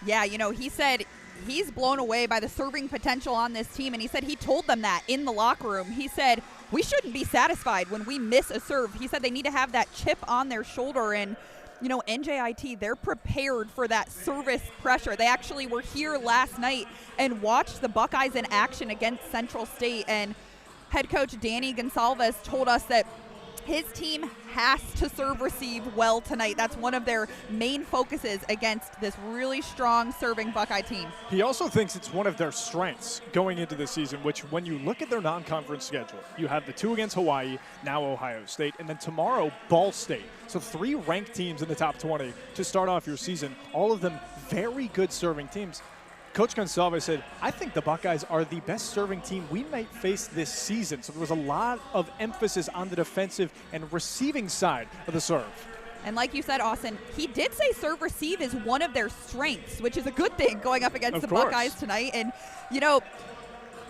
Yeah, you know, he said he's blown away by the serving potential on this team, and he said he told them that in the locker room. He said, we shouldn't be satisfied when we miss a serve. He said they need to have that chip on their shoulder, and, you know, NJIT, they're prepared for that service pressure. They actually were here last night and watched the Buckeyes in action against Central State, and head coach Danny Gonsalves told us that his team has to serve receive well tonight. That's one of their main focuses against this really strong serving Buckeye team. He also thinks it's one of their strengths going into the season, which when you look at their non-conference schedule, you have the 2 against Hawaii, now Ohio State, and then tomorrow Ball State. So 3 ranked teams in the top 20 to start off your season, all of them very good serving teams. Coach Gonsalves said, I think the Buckeyes are the best serving team we might face this season. So there was a lot of emphasis on the defensive and receiving side of the serve. And like you said, Austin, he did say serve receive is one of their strengths, which is a good thing going up against the Buckeyes tonight. And, you know,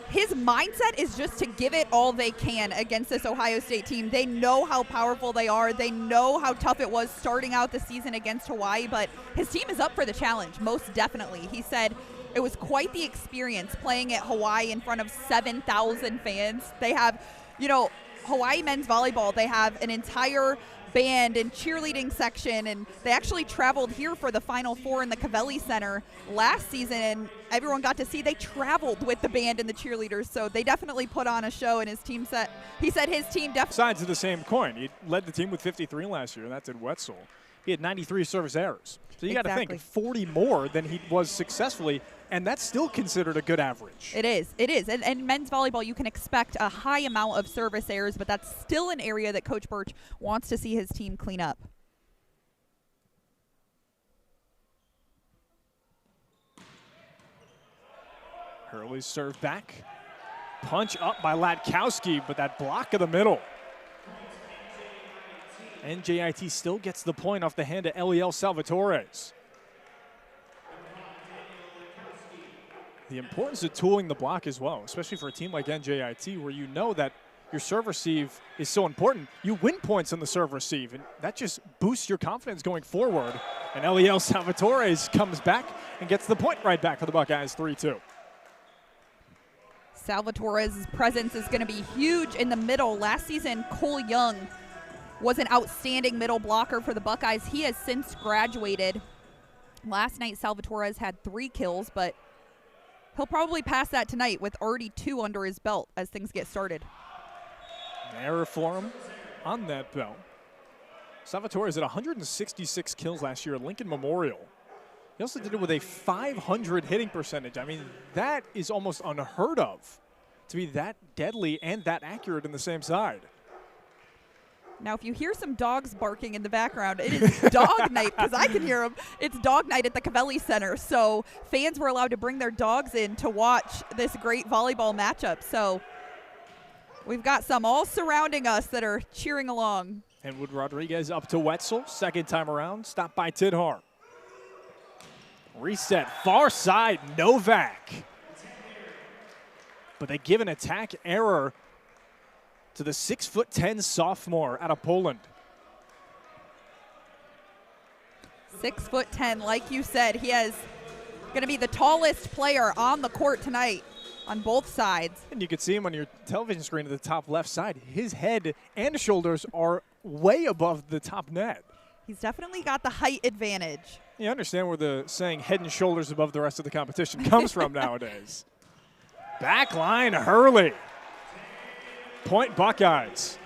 his mindset is just to give it all they can against this Ohio State team. They know how powerful they are. They know how tough it was starting out the season against Hawaii, but his team is up for the challenge, most definitely. He said it was quite the experience playing at Hawaii in front of 7,000 fans. They have, you know, Hawaii men's volleyball, they have an entire band and cheerleading section, and they actually traveled here for the Final Four in the Cavelli Center last season, and everyone got to see they traveled with the band and the cheerleaders, so they definitely put on a show, and he said his team definitely. Sides of the same coin. He led the team with 53 last year, and that's in Wetzel. He had 93 service errors. So you got to think 40 more than he was successfully, and that's still considered a good average. It is. It is. And men's volleyball, you can expect a high amount of service errors, but that's still an area that Coach Birch wants to see his team clean up. Hurley's serve back. Punch up by Latkowski, but that block of the middle. NJIT still gets the point off the hand of Eliel Salvatores. The importance of tooling the block as well, especially for a team like NJIT, where you know that your serve receive is so important. You win points on the serve receive, and that just boosts your confidence going forward. And Eliel Salvatores comes back and gets the point right back for the Buckeyes, 3-2. Salvatore's presence is going to be huge in the middle. Last season, Cole Young was an outstanding middle blocker for the Buckeyes. He has since graduated. Last night, Salvatores had 3 kills, but he'll probably pass that tonight with already 2 under his belt as things get started. An error for him on that belt. Salvatores had 166 kills last year at Lincoln Memorial. He also did it with a 500 hitting percentage. I mean, that is almost unheard of to be that deadly and that accurate in the same side. Now, if you hear some dogs barking in the background, it is dog night, because I can hear them. It's dog night at the Cavelli Center, so fans were allowed to bring their dogs in to watch this great volleyball matchup. So we've got some all surrounding us that are cheering along. Henwood Rodriguez up to Wetzel, second time around, stopped by Tidhar. Reset, far side, Novak. But they give an attack error to the 6'10" sophomore out of Poland. 6'10", like you said, he is going to be the tallest player on the court tonight on both sides. And you can see him on your television screen at the top left side. His head and shoulders are way above the top net. He's definitely got the height advantage. You understand where the saying head and shoulders above the rest of the competition comes from nowadays. Backline Hurley. Point Buckeyes.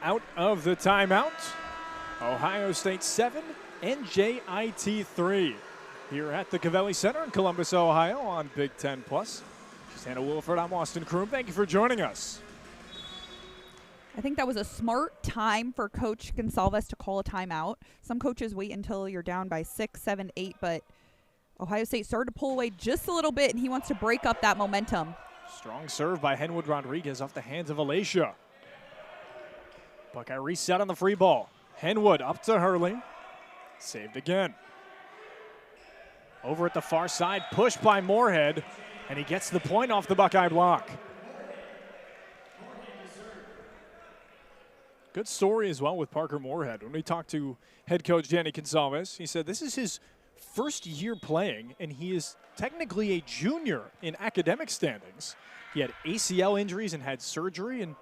Out of the timeout, Ohio State 7, NJIT 3. Here at the Cavelli Center in Columbus, Ohio on Big Ten Plus. She's Hannah Wilford, I'm Austin Kroom. Thank you for joining us. I think that was a smart time for Coach Gonsalves to call a timeout. Some coaches wait until you're down by 6, 7, 8, but Ohio State started to pull away just a little bit, and he wants to break up that momentum. Strong serve by Henwood Rodriguez off the hands of Alicia. Buckeye reset on the free ball. Henwood up to Hurley. Saved again. Over at the far side, pushed by Moorhead, and he gets the point off the Buckeye block. Good story as well with Parker Moorhead. When we talked to head coach Danny Gonsalves, he said this is his first year playing, and he is technically a junior in academic standings. He had ACL injuries and had surgery, and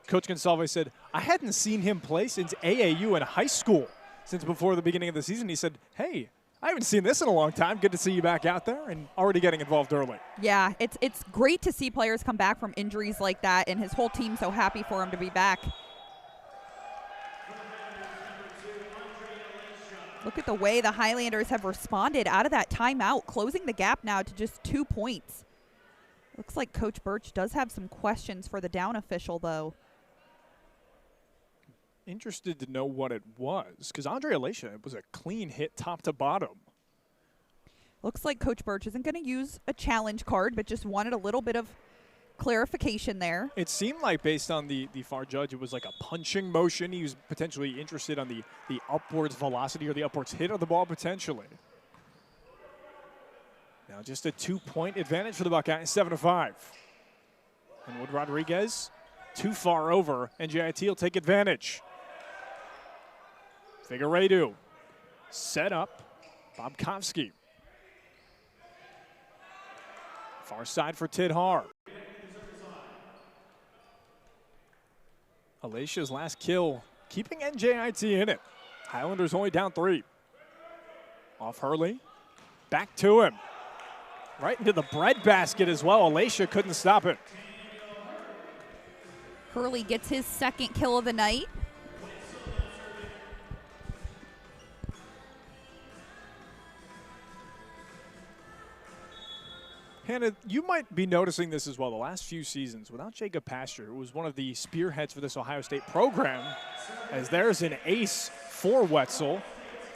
Coach Gonsalves said, I hadn't seen him play since AAU in high school, since before the beginning of the season. He said, hey, I haven't seen this in a long time. Good to see you back out there and already getting involved early. Yeah, it's great to see players come back from injuries like that, and his whole team's so happy for him to be back. Look at the way the Highlanders have responded out of that timeout, closing the gap now to just 2 points. Looks like Coach Birch does have some questions for the down official, though. Interested to know what it was, because Andre Alicia, it was a clean hit top to bottom. Looks like Coach Birch isn't going to use a challenge card, but just wanted a little bit of clarification there. It seemed like, based on the far judge, it was like a punching motion. He was potentially interested on the upwards velocity or the upwards hit of the ball, potentially. Now just a 2-point advantage for the Buckeyes, 7-5. And Wood Rodriguez, too far over. NJIT will take advantage. Figueiredo, set up, Bobkovsky. Far side for Tidhar. Alicia's last kill, keeping NJIT in it. Highlanders only down 3. Off Hurley, back to him. Right into the breadbasket as well. Alicia couldn't stop it. Hurley gets his second kill of the night. Hannah, you might be noticing this as well. The last few seasons, without Jacob Pasture, who was one of the spearheads for this Ohio State program, as there's an ace for Wetzel,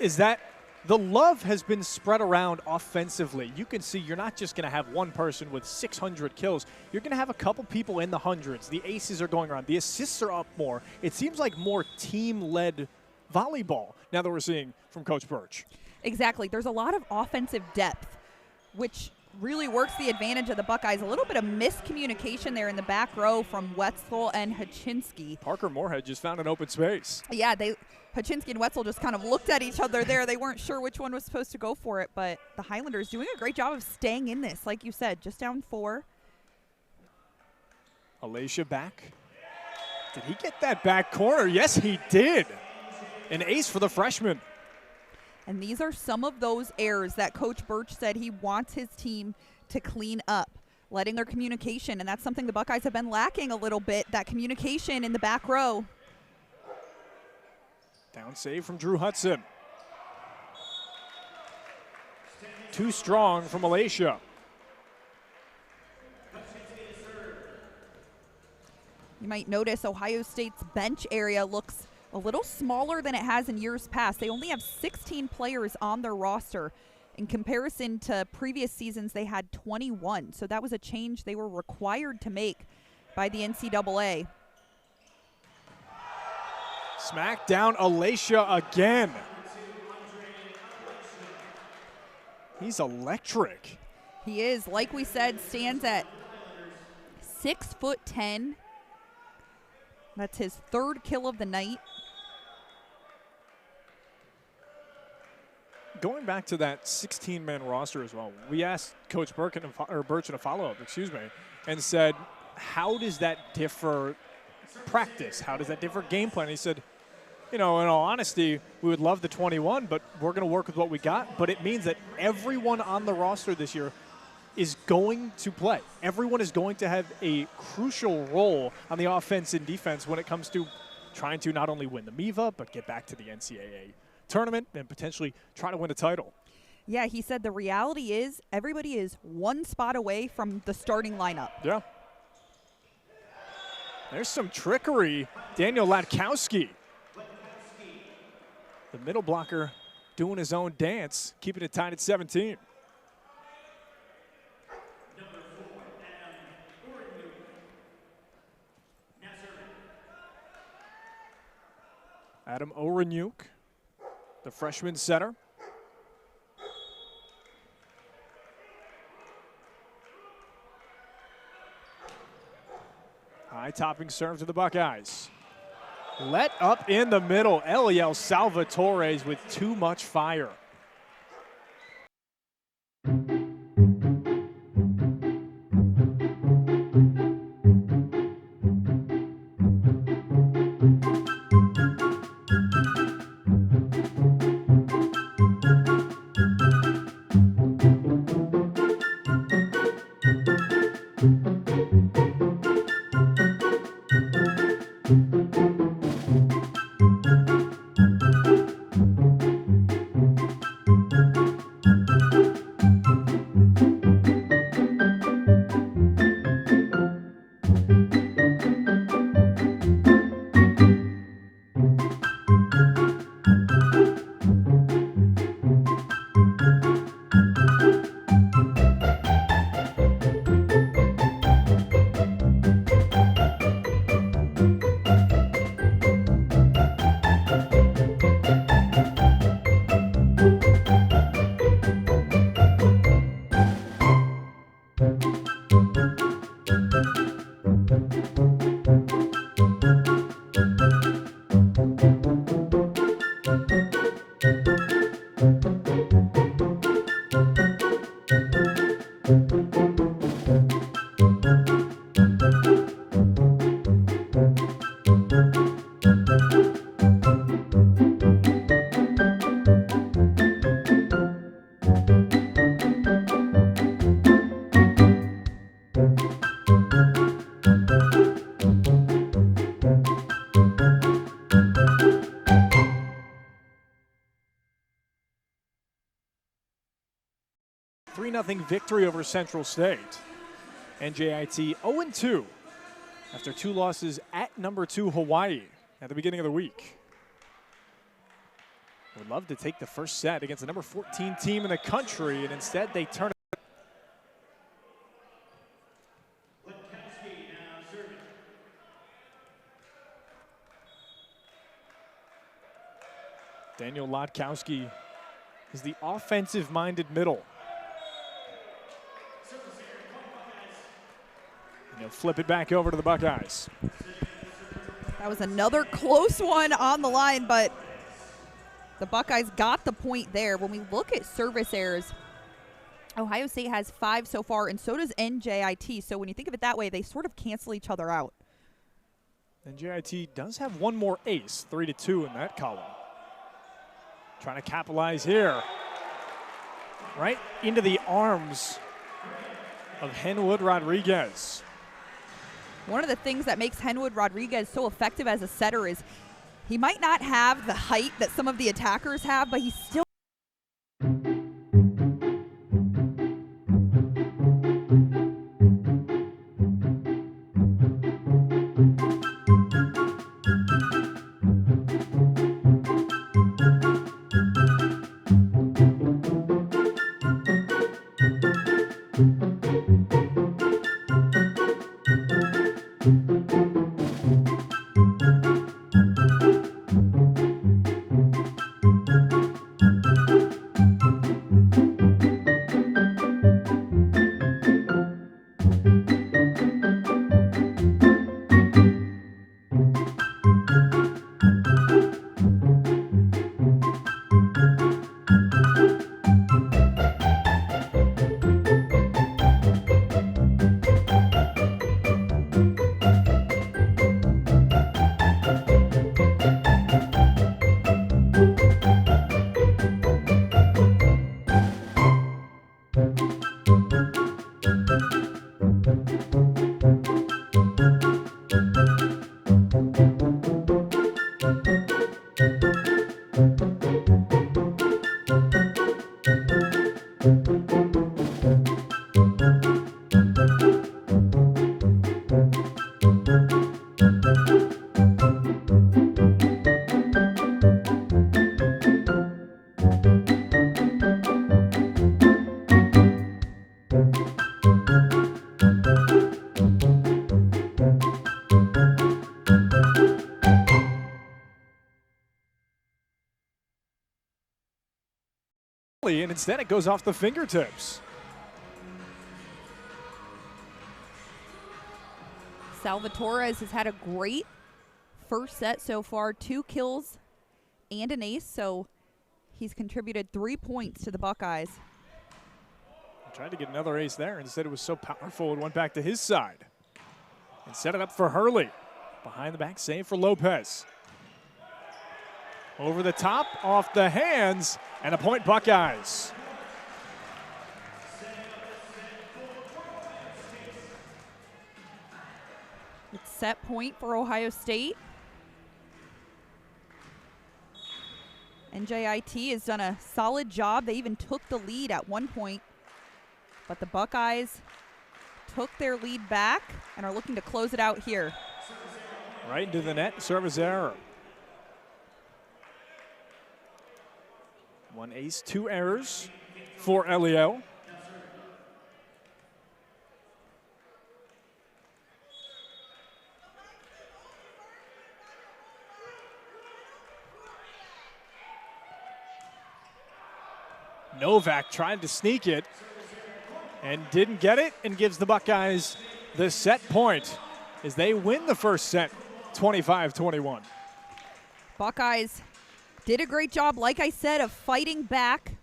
is that the love has been spread around offensively. You can see you're not just going to have one person with 600 kills. You're going to have a couple people in the hundreds. The aces are going around. The assists are up more. It seems like more team-led volleyball now that we're seeing from Coach Birch. Exactly. There's a lot of offensive depth, which really works the advantage of the Buckeyes. A little bit of miscommunication there in the back row from Wetzel and Haczynski. Parker Moorhead just found an open space. Yeah, Haczynski and Wetzel just kind of looked at each other there. They weren't sure which one was supposed to go for it, but the Highlanders doing a great job of staying in this, like you said, just down 4. Alicia back. Did he get that back corner? Yes, he did. An ace for the freshman. And these are some of those errors that Coach Birch said he wants his team to clean up, letting their communication, and that's something the Buckeyes have been lacking a little bit, that communication in the back row. Down save from Drew Hudson. Too strong from Alicia. You might notice Ohio State's bench area looks a little smaller than it has in years past. They only have 16 players on their roster. In comparison to previous seasons, they had 21. So that was a change they were required to make by the NCAA. Smack down Alicia again. He's electric. He is, like we said, stands at 6'10". That's his 3rd kill of the night. Going back to that 16-man roster as well, we asked Coach Birch in a follow-up, and said, how does that differ practice? How does that differ game plan? And he said, you know, in all honesty, we would love the 21, but we're going to work with what we got. But it means that everyone on the roster this year is going to play. Everyone is going to have a crucial role on the offense and defense when it comes to trying to not only win the MIVA, but get back to the NCAA tournament and potentially try to win a title. Yeah, he said the reality is everybody is one spot away from the starting lineup. Yeah. There's some trickery. Daniel Latkowski, the middle blocker, doing his own dance, keeping it tied at 17. Adam Orenyuk, the freshman setter. High topping serve to the Buckeyes. Let up in the middle. Eliel Salvatore with too much fire. Nothing victory over Central State. NJIT 0-2 after 2 losses at number 2 Hawaii at the beginning of the week. Would love to take the first set against the number 14 team in the country, and instead they turn it. Daniel Lotkowski is the offensive-minded middle. He'll flip it back over to the Buckeyes. That was another close one on the line, but the Buckeyes got the point there. When we look at service errors, Ohio State has 5 so far, and so does NJIT. So when you think of it that way, they sort of cancel each other out. NJIT does have one more ace, 3-2 in that column. Trying to capitalize here. Right into the arms of Henwood Rodriguez. One of the things that makes Henwood Rodriguez so effective as a setter is he might not have the height that some of the attackers have, but he's still and instead it goes off the fingertips. Salvatores has had a great first set so far, 2 kills and an ace, so he's contributed 3 points to the Buckeyes. Tried to get another ace there. Instead, it was so powerful, it went back to his side. And set it up for Hurley. Behind the back save for Lopez. Over the top, off the hands, and a point Buckeyes. It's set point for Ohio State. NJIT has done a solid job. They even took the lead at one point, but the Buckeyes took their lead back and are looking to close it out here. Right into the net, service error. 1 ace, 2 errors for Elio. Novak tried to sneak it and didn't get it, and gives the Buckeyes the set point as they win the first set 25-21. Buckeyes did a great job, like I said, of fighting back.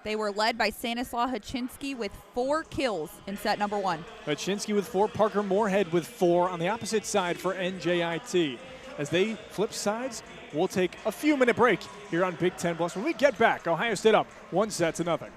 They were led by Stanislaw Haczynski with 4 kills in set number 1. Haczynski with 4, Parker Moorhead with 4 on the opposite side for NJIT. As they flip sides, we'll take a few-minute break here on Big Ten Plus. When we get back, Ohio State up 1-0.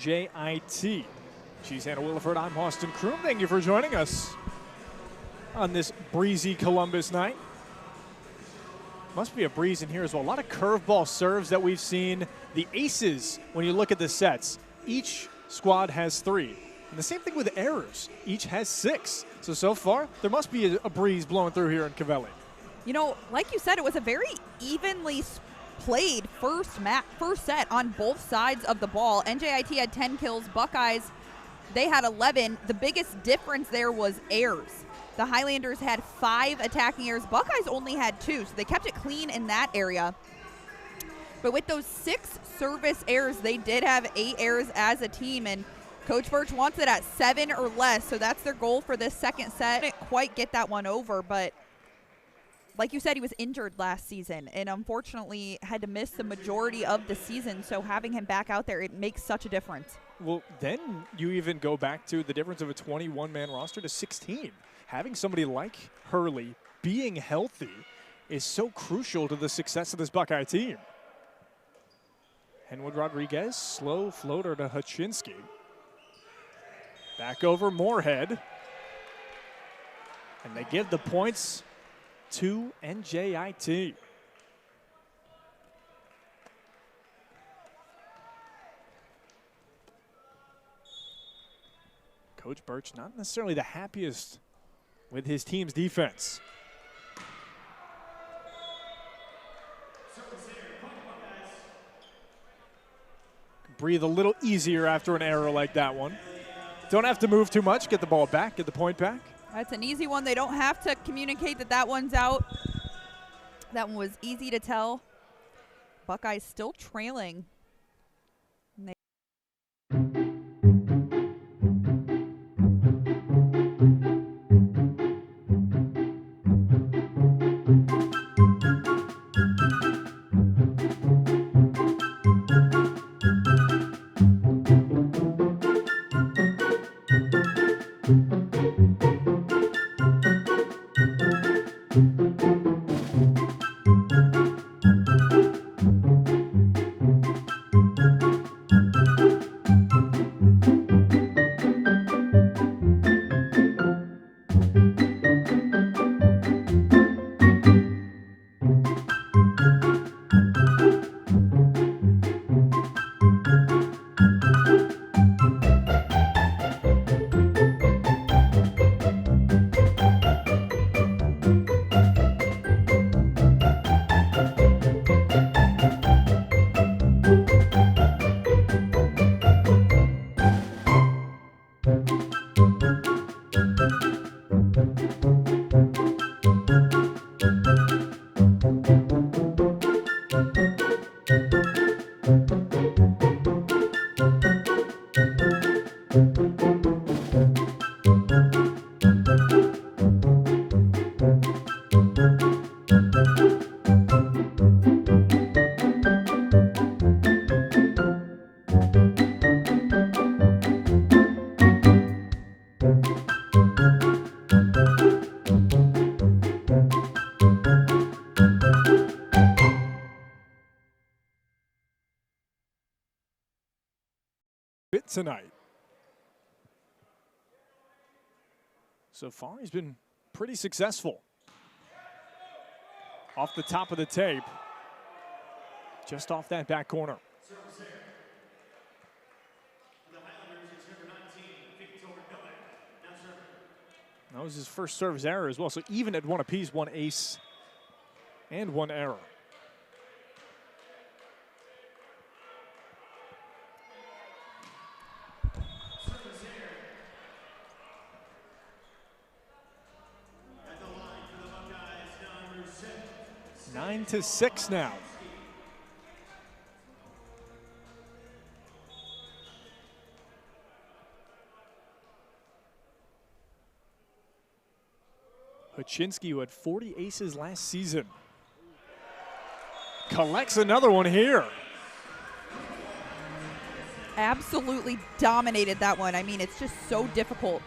NJIT. She's Hannah Williford. I'm Austin Kroom. Thank you for joining us on this breezy Columbus night. Must be a breeze in here as well. A lot of curveball serves that we've seen. The aces, when you look at the sets, each squad has 3. And the same thing with errors. Each has 6. So far, there must be a breeze blowing through here in Covelli. You know, like you said, it was a very evenly played first set on both sides of the ball. NJIT had 10 kills. Buckeyes, they had 11. The biggest difference there was errors. The Highlanders had 5 attacking errors. Buckeyes only had 2, so they kept it clean in that area. But with those 6 service errors, they did have 8 errors as a team, and Coach Birch wants it at 7 or less, so that's their goal for this second set. Didn't quite get that one over, but like you said, he was injured last season and unfortunately had to miss the majority of the season, so having him back out there, it makes such a difference. Well, then you even go back to the difference of a 21-man roster to 16. Having somebody like Hurley being healthy is so crucial to the success of this Buckeye team. Henwood Rodriguez, slow floater to Haczynski. Back over Moorhead. And they give the points to NJIT. Coach Birch not necessarily the happiest with his team's defense. Breathe a little easier after an error like that one. Don't have to move too much, get the ball back, get the point back. That's an easy one. They don't have to communicate that that one's out. That one was easy to tell. Buckeyes still trailing. Tonight. So far, he's been pretty successful. Off the top of the tape, just off that back corner. That was his first service error as well. So even at 1 apiece, 1 ace and 1 error. Nine to 6 now. Haczynski, who had 40 aces last season, collects another one here. Absolutely dominated that one. I mean, it's just so difficult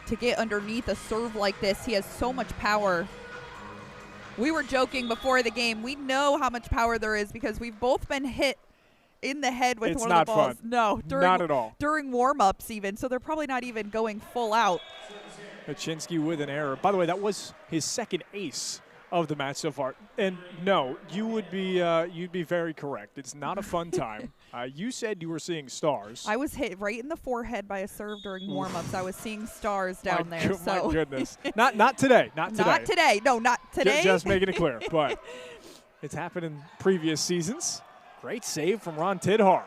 to get underneath a serve like this. He has so much power. We were joking before the game. We know how much power there is because we've both been hit in the head with one of the balls. It's not fun. No, not at all. During warm-ups even, so they're probably not even going full out. Haczynski with an error. By the way, that was his second ace of the match so far. And no, you'd be very correct. It's not a fun time. You said you were seeing stars. I was hit right in the forehead by a serve during warm-ups. I was seeing stars down there. So. My goodness. Not today. Not today. Not today. No, not today. Just making it clear. But it's happened in previous seasons. Great save from Ron Tidhar.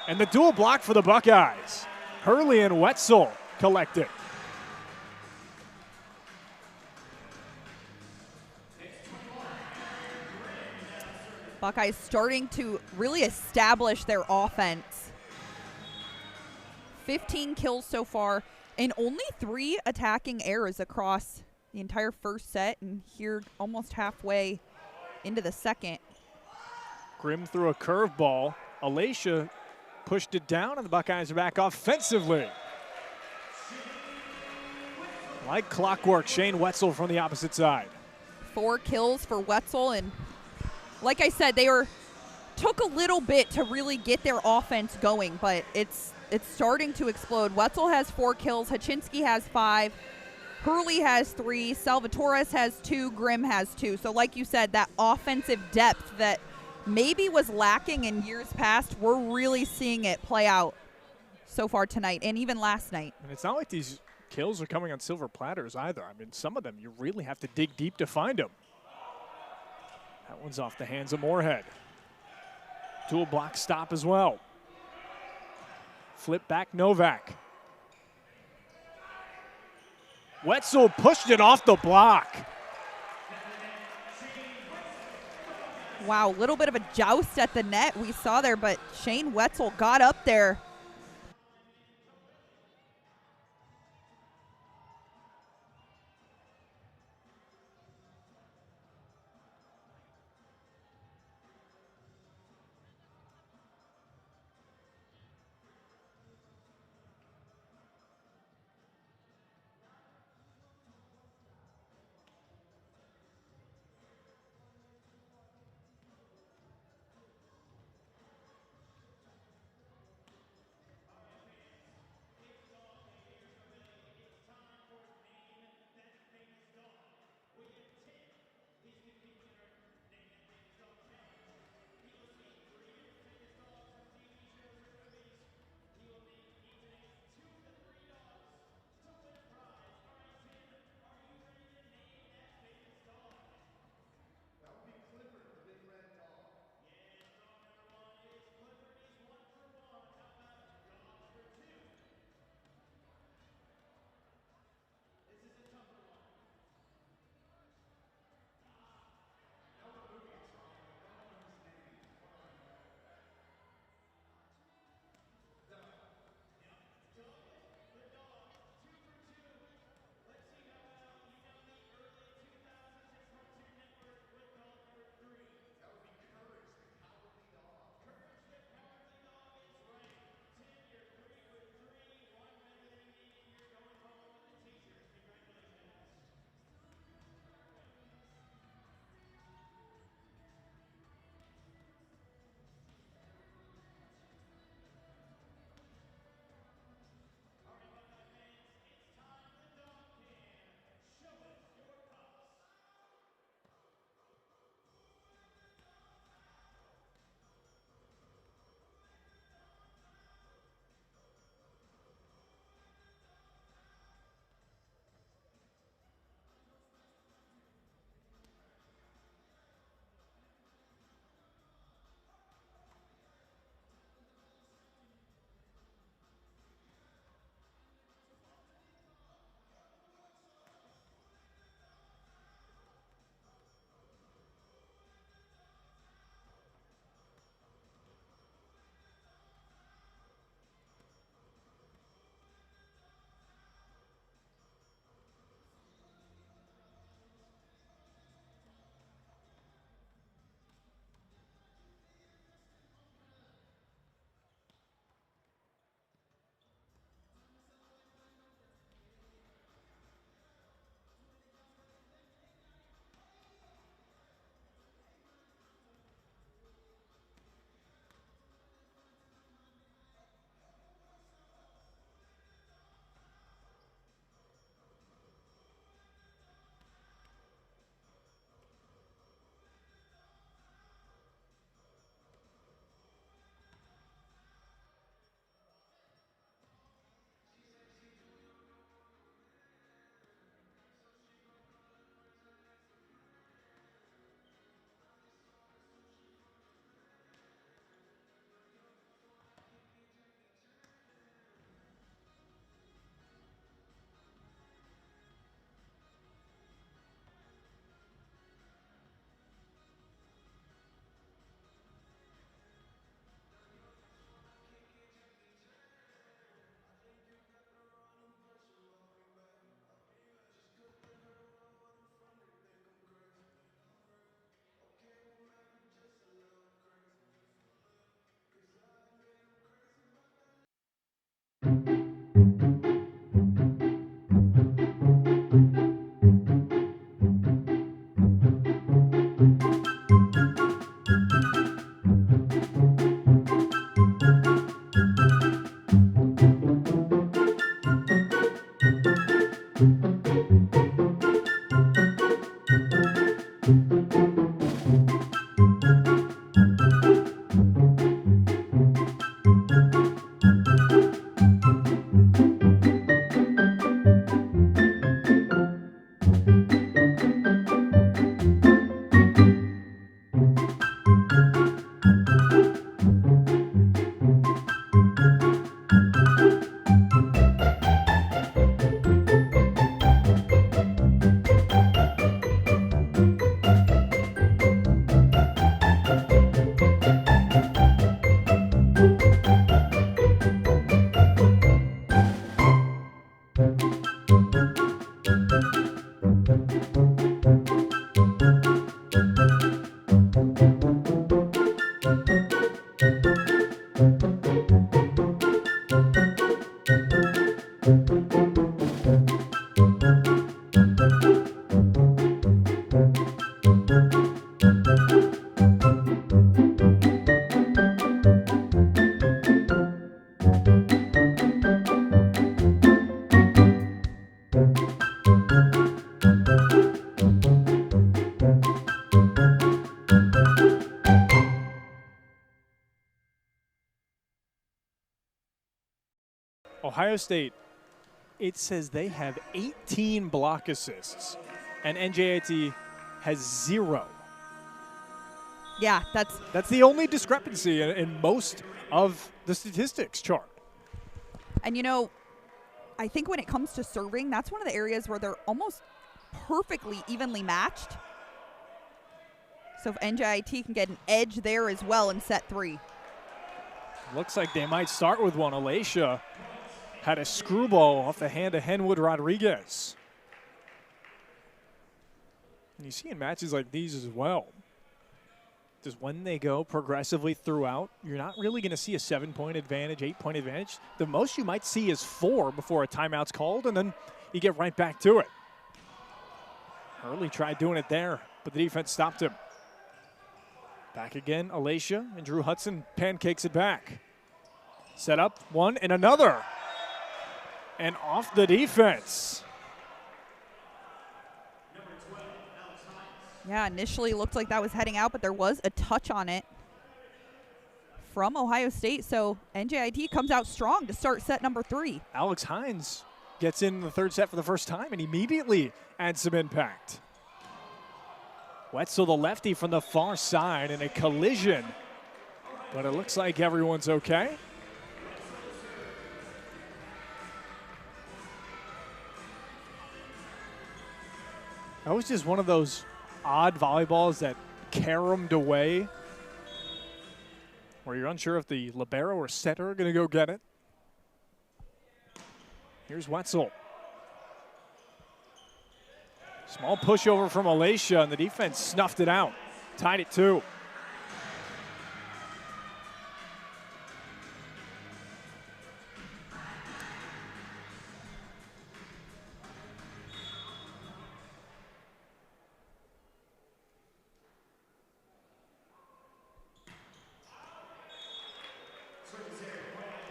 And the dual block for the Buckeyes. Hurley and Wetzel collect it. Buckeyes starting to really establish their offense. 15 kills so far, and only 3 attacking errors across the entire first set, and here almost halfway into the second. Grimm threw a curveball. Alacia pushed it down, and the Buckeyes are back offensively. Like clockwork, Shane Wetzel from the opposite side. 4 kills for Wetzel, and like I said, took a little bit to really get their offense going, but it's starting to explode. Wetzel has 4 kills, Hachinsky has 5, Hurley has 3, Salvatores has 2, Grimm has 2. So like you said, that offensive depth that maybe was lacking in years past, we're really seeing it play out so far tonight and even last night. And it's not like these kills are coming on silver platters either. I mean, some of them you really have to dig deep to find them. That one's off the hands of Moorhead. Dual block stop as well. Flip back Novak. Wetzel pushed it off the block. Wow, a little bit of a joust at the net we saw there, but Shane Wetzel got up there. Ohio State, it says they have 18 block assists, and NJIT has 0. Yeah, that's the only discrepancy in most of the statistics chart. And, you know, I think when it comes to serving, that's one of the areas where they're almost perfectly evenly matched. So if NJIT can get an edge there as well in set 3. Looks like they might start with one. Alicia had a screwball off the hand of Henwood Rodriguez. And you see in matches like these as well, just when they go progressively throughout, you're not really going to see a 7-point advantage, 8-point advantage. The most you might see is 4 before a timeout's called, and then you get right back to it. Hurley tried doing it there, but the defense stopped him. Back again, Alicia, and Drew Hudson pancakes it back. Set up, one and another. And off the defense. Yeah, initially looked like that was heading out, but there was a touch on it from Ohio State. So NJIT comes out strong to start set number 3. Alex Hines gets in the third set for the first time and immediately adds some impact. Wetzel, the lefty from the far side, in a collision. But it looks like everyone's okay. That was just one of those odd volleyballs that caromed away, where you're unsure if the libero or setter are going to go get it. Here's Wetzel. Small pushover from Alicia, and the defense snuffed it out. Tied it 2.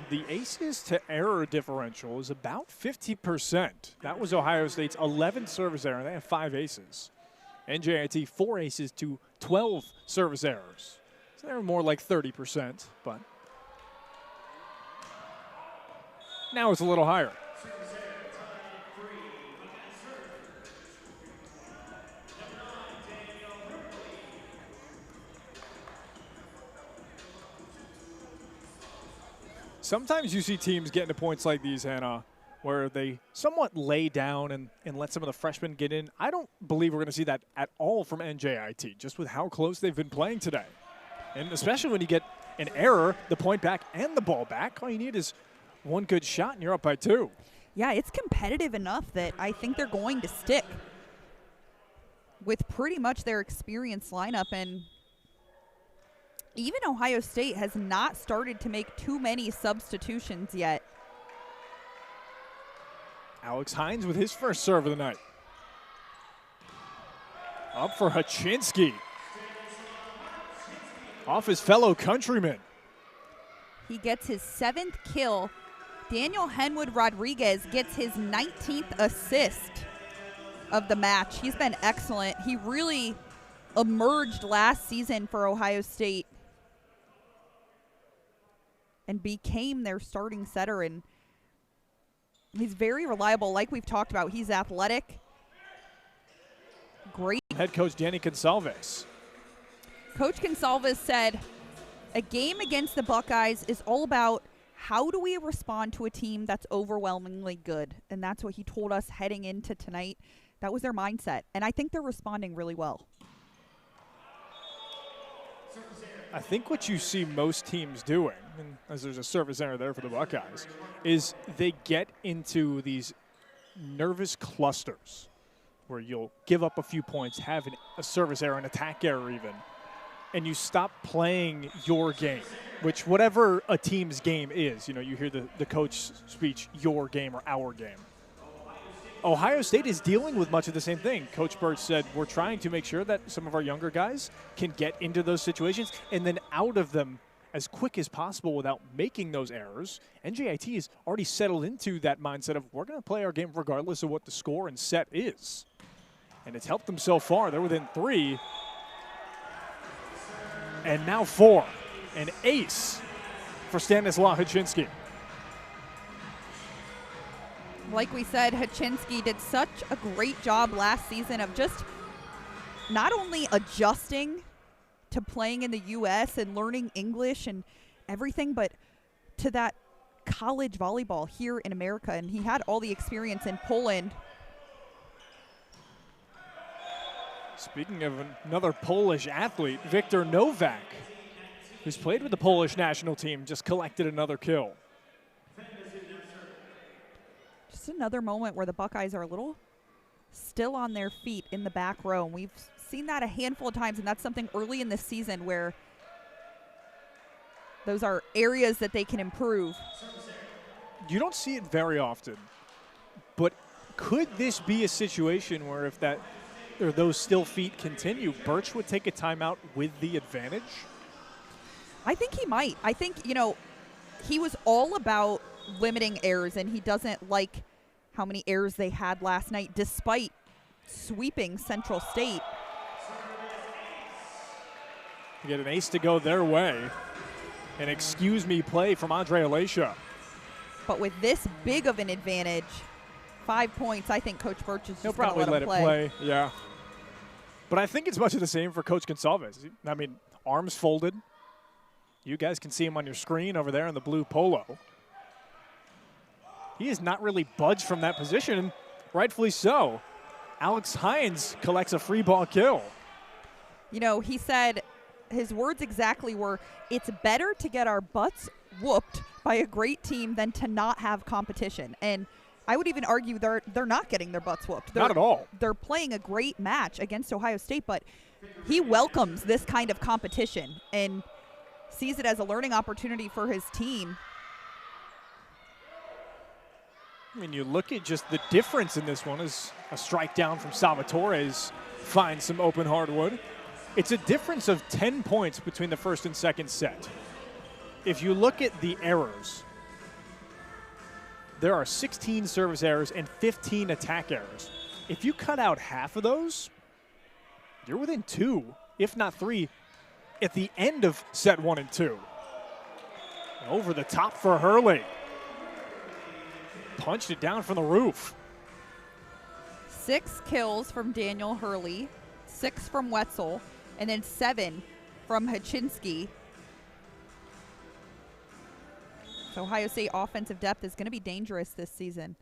The aces to error differential is about 50%. That was Ohio State's 11th service error. They have 5 aces. NJIT 4 aces to 12 service errors. So they're more like 30%, but now it's a little higher. Sometimes you see teams get into points like these, Hannah, where they somewhat lay down and let some of the freshmen get in. I don't believe we're going to see that at all from NJIT, just with how close they've been playing today. And especially when you get an error, the point back and the ball back, all you need is one good shot and you're up by 2. Yeah, it's competitive enough that I think they're going to stick with pretty much their experienced lineup. And even Ohio State has not started to make too many substitutions yet. Alex Hines with his first serve of the night. Up for Haczynski. Off his fellow countryman. He gets his 7th kill. Daniel Henwood Rodriguez gets his 19th assist of the match. He's been excellent. He really emerged last season for Ohio State and became their starting setter, and he's very reliable. Like we've talked about, he's athletic. Great. Head coach Danny Gonsalves. Coach Gonsalves said, a game against the Buckeyes is all about how do we respond to a team that's overwhelmingly good. And that's what he told us heading into tonight. That was their mindset. And I think they're responding really well. I think what you see most teams doing, and as there's a service error there for the Buckeyes, is they get into these nervous clusters where you'll give up a few points, have a service error, an attack error even, and you stop playing your game, which whatever a team's game is, you know, you hear the coach speech, your game or our game. Ohio State is dealing with much of the same thing. Coach Birch said, we're trying to make sure that some of our younger guys can get into those situations and then out of them as quick as possible without making those errors. NJIT has already settled into that mindset of we're going to play our game regardless of what the score and set is. And it's helped them so far. They're within 3. And now 4. An ace for Stanislaw Haczynski. Like we said, Haczynski did such a great job last season of just not only adjusting to playing in the U.S. and learning English and everything, but to that college volleyball here in America. And he had all the experience in Poland. Speaking of another Polish athlete, Victor Novak, who's played with the Polish national team, just collected another kill. Just another moment where the Buckeyes are a little still on their feet in the back row. And we've seen that a handful of times, and that's something early in this season where those are areas that they can improve. You don't see it very often, but could this be a situation where if that or those still feet continue, Birch would take a timeout with the advantage? I think he might. I think, you know, he was all about limiting errors, and he doesn't like how many errors they had last night despite sweeping Central State. You get an ace to go their way. An excuse me play from Andre Alesha. But with this big of an advantage, 5 points, I think Coach Birch is just He'll probably let it play. Yeah. But I think it's much of the same for Coach Gonsalves. I mean, arms folded. You guys can see him on your screen over there in the blue polo. He has not really budged from that position, and rightfully so. Alex Hines collects a free ball kill. You know, he said, his words exactly were, it's better to get our butts whooped by a great team than to not have competition. And I would even argue they're not getting their butts whooped. Not at all. They're playing a great match against Ohio State, but he welcomes this kind of competition and sees it as a learning opportunity for his team. I mean, you look at just the difference in this one as a strike down from Salvatores finds some open hardwood. It's a difference of 10 points between the first and second set. If you look at the errors, there are 16 service errors and 15 attack errors. If you cut out half of those, you're within 2, if not 3, at the end of set 1 and 2. Over the top for Hurley. Punched it down from the roof. 6 kills from Daniel Hurley, 6 from Wetzel, and then 7 from Haczynski. So Ohio State offensive depth is going to be dangerous this season.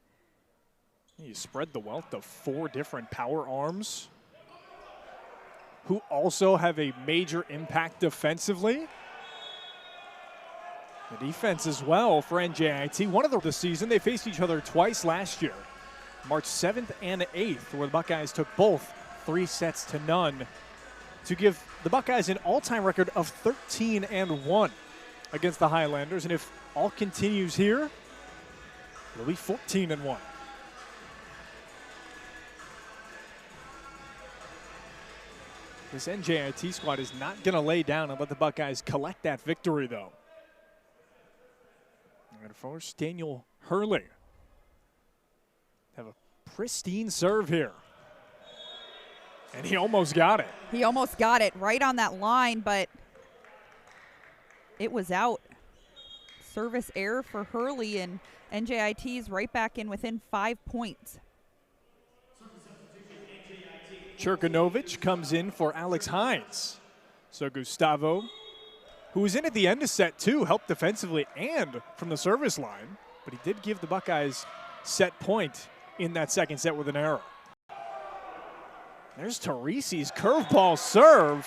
You spread the wealth of 4 different power arms who also have a major impact defensively. The defense as well for NJIT. One of the season, they faced each other twice last year. March 7th and 8th, where the Buckeyes took both 3-0 to give the Buckeyes an all-time record of 13-1 against the Highlanders. And if all continues here, it'll be 14-1. This NJIT squad is not going to lay down and let the Buckeyes collect that victory, though. And force Daniel Hurley. Have a pristine serve here. And he almost got it. He almost got it right on that line, but it was out. Service error for Hurley, and NJIT's right back in within 5 points. Churkanovich comes in for Alex Hines. So Gustavo, who was in at the end of set 2, helped defensively and from the service line, but he did give the Buckeyes set point in that second set with an error. There's Teresi's curveball serve.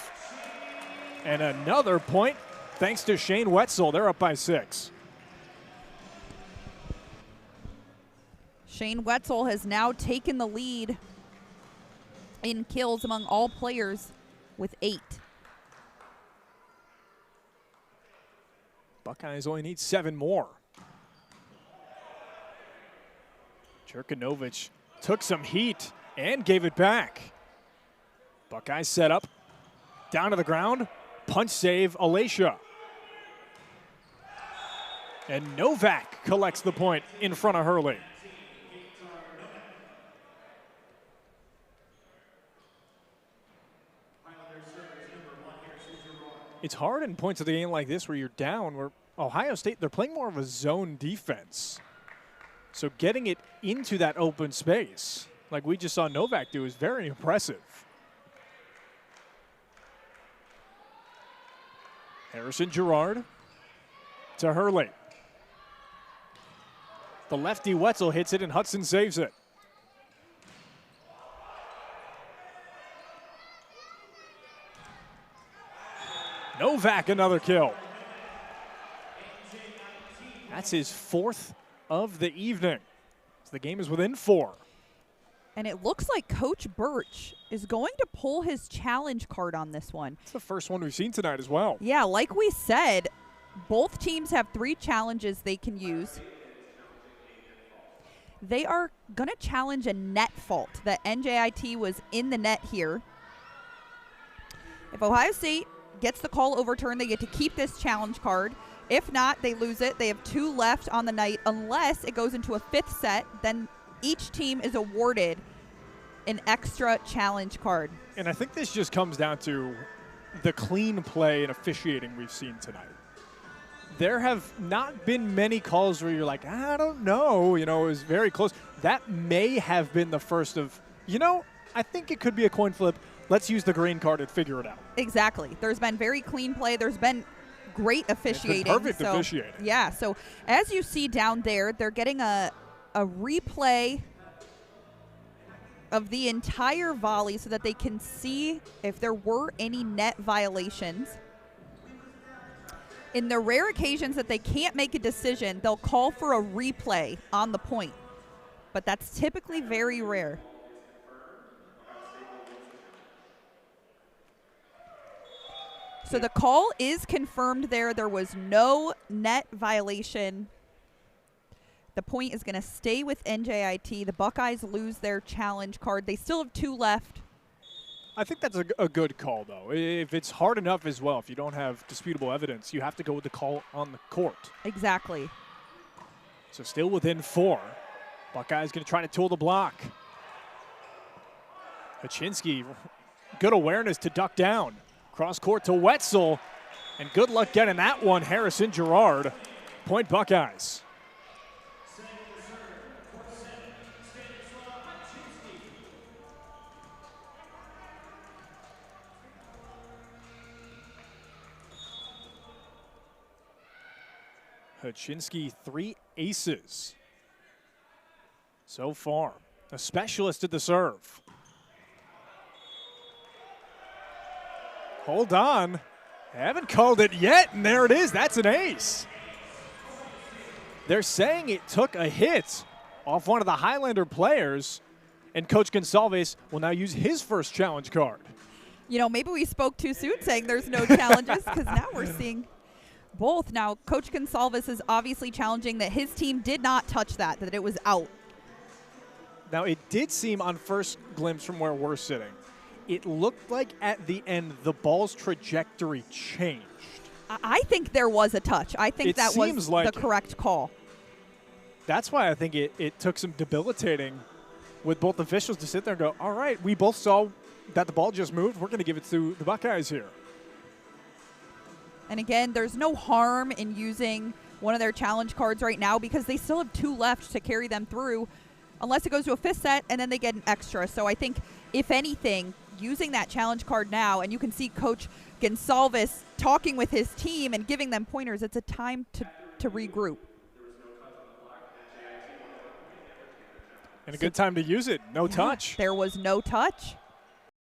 And another point thanks to Shane Wetzel. They're up by 6. Shane Wetzel has now taken the lead in kills among all players with 8. Buckeyes only need 7 more. Churkanovich took some heat and gave it back. Buckeyes set up, down to the ground, punch save, Alacia. And Novak collects the point in front of Hurley. It's hard in points of the game like this where you're down, where Ohio State, they're playing more of a zone defense. So getting it into that open space, like we just saw Novak do, is very impressive. Harrison Girard to Hurley. The lefty Wetzel hits it and Hudson saves it. Novak, another kill. That's his 4th of the evening. So the game is within 4. And it looks like Coach Birch is going to pull his challenge card on this one. It's the first one we've seen tonight as well. Yeah, like we said, both teams have 3 challenges they can use. They are going to challenge a net fault that NJIT was in the net here. If Ohio State gets the call overturned, they get to keep this challenge card. If not, they lose it. They have 2 left on the night. Unless it goes into a 5th set, then each team is awarded an extra challenge card. And I think this just comes down to the clean play and officiating we've seen tonight. There have not been many calls where you're like, I don't know, it was very close. That may have been the first of, I think it could be a coin flip. Let's use the green card and figure it out. Exactly. There's been very clean play. There's been great officiating. It's been perfect officiating. Yeah, so as you see down there, they're getting a replay of the entire volley so that they can see if there were any net violations. In the rare occasions that they can't make a decision, they'll call for a replay on the point. But that's typically very rare. So the call is confirmed there. There was no net violation. The point is going to stay with NJIT. The Buckeyes lose their challenge card. They still have 2 left. I think that's a good call, though. If it's hard enough as well, if you don't have disputable evidence, you have to go with the call on the court. Exactly. So still within 4. Buckeyes going to try to tool the block. Hachinsky, good awareness to duck down. Cross court to Wetzel, and good luck getting that one, Harrison Girard. Point Buckeyes. Hachinsky, 3 aces so far. A specialist at the serve. Hold on. I haven't called it yet, and there it is. That's an ace. They're saying it took a hit off one of the Highlander players, and Coach Gonsalves will now use his first challenge card. Maybe we spoke too soon saying there's no challenges, because now we're seeing both. Now, Coach Gonsalves is obviously challenging that his team did not touch that it was out. Now, it did seem on first glimpse from where we're sitting, it looked like at the end the ball's trajectory changed. I think there was a touch. I think that was like the correct call. That's why I think it took some debilitating with both officials to sit there and go, all right, we both saw that the ball just moved. We're going to give it to the Buckeyes here. And again, there's no harm in using one of their challenge cards right now because they still have 2 left to carry them through unless it goes to a 5th set and then they get an extra. So I think, if anything, using that challenge card now, and you can see Coach Gonsalves talking with his team and giving them pointers, it's a time to regroup. And a good time to use it. No touch. There was no touch.